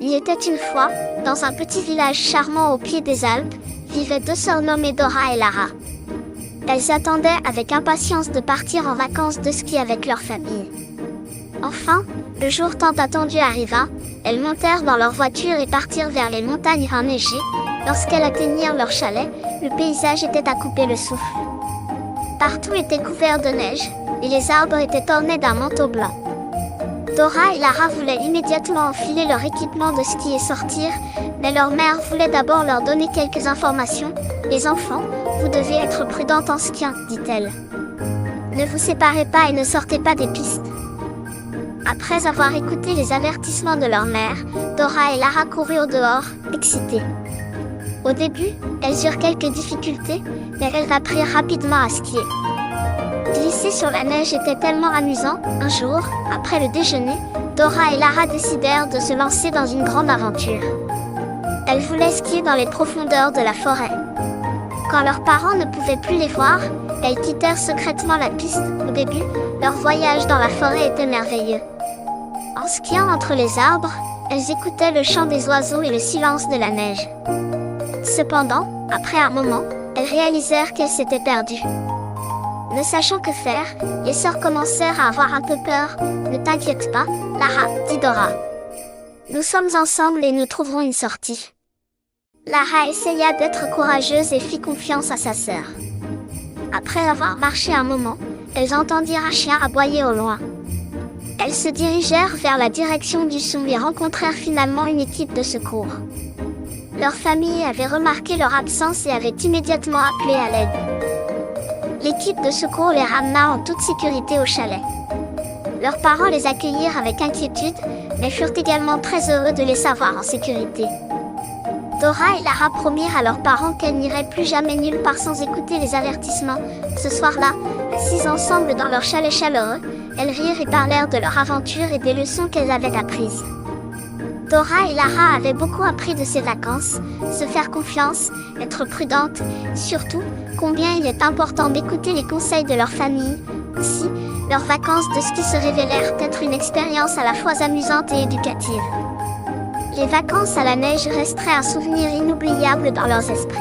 Il était une fois, dans un petit village charmant au pied des Alpes, vivaient deux sœurs nommées Dora et Lara. Elles attendaient avec impatience de partir en vacances de ski avec leur famille. Enfin, le jour tant attendu arriva, elles montèrent dans leur voiture et partirent vers les montagnes enneigées. Lorsqu'elles atteignirent leur chalet, le paysage était à couper le souffle. Partout était couvert de neige, et les arbres étaient ornés d'un manteau blanc. Dora et Lara voulaient immédiatement enfiler leur équipement de ski et sortir, mais leur mère voulait d'abord leur donner quelques informations. « Les enfants, vous devez être prudentes en skiant, dit-elle. Ne vous séparez pas et ne sortez pas des pistes. » Après avoir écouté les avertissements de leur mère, Dora et Lara coururent au dehors, excitées. Au début, elles eurent quelques difficultés, mais elles apprirent rapidement à skier. Glisser sur la neige était tellement amusant. Un jour, après le déjeuner, Dora et Lara décidèrent de se lancer dans une grande aventure. Elles voulaient skier dans les profondeurs de la forêt. Quand leurs parents ne pouvaient plus les voir, elles quittèrent secrètement la piste. Au début, leur voyage dans la forêt était merveilleux. En skiant entre les arbres, elles écoutaient le chant des oiseaux et le silence de la neige. Cependant, après un moment, elles réalisèrent qu'elles s'étaient perdues. Ne sachant que faire, les sœurs commencèrent à avoir un peu peur. « Ne t'inquiète pas, Lara, dit Dora. Nous sommes ensemble et nous trouverons une sortie. » Lara essaya d'être courageuse et fit confiance à sa sœur. Après avoir marché un moment, elles entendirent un chien aboyer au loin. Elles se dirigèrent vers la direction du son et rencontrèrent finalement une équipe de secours. Leur famille avait remarqué leur absence et avait immédiatement appelé à l'aide. L'équipe de secours les ramena en toute sécurité au chalet. Leurs parents les accueillirent avec inquiétude, mais furent également très heureux de les savoir en sécurité. Dora et Lara promirent à leurs parents qu'elles n'iraient plus jamais nulle part sans écouter les avertissements. Ce soir-là, assises ensemble dans leur chalet chaleureux, elles rirent et parlèrent de leur aventure et des leçons qu'elles avaient apprises. Dora et Lara avaient beaucoup appris de ces vacances, se faire confiance, être prudentes, surtout, combien il est important d'écouter les conseils de leur famille. Ainsi, leurs vacances de ski se révélèrent être une expérience à la fois amusante et éducative. Les vacances à la neige resteraient un souvenir inoubliable dans leurs esprits.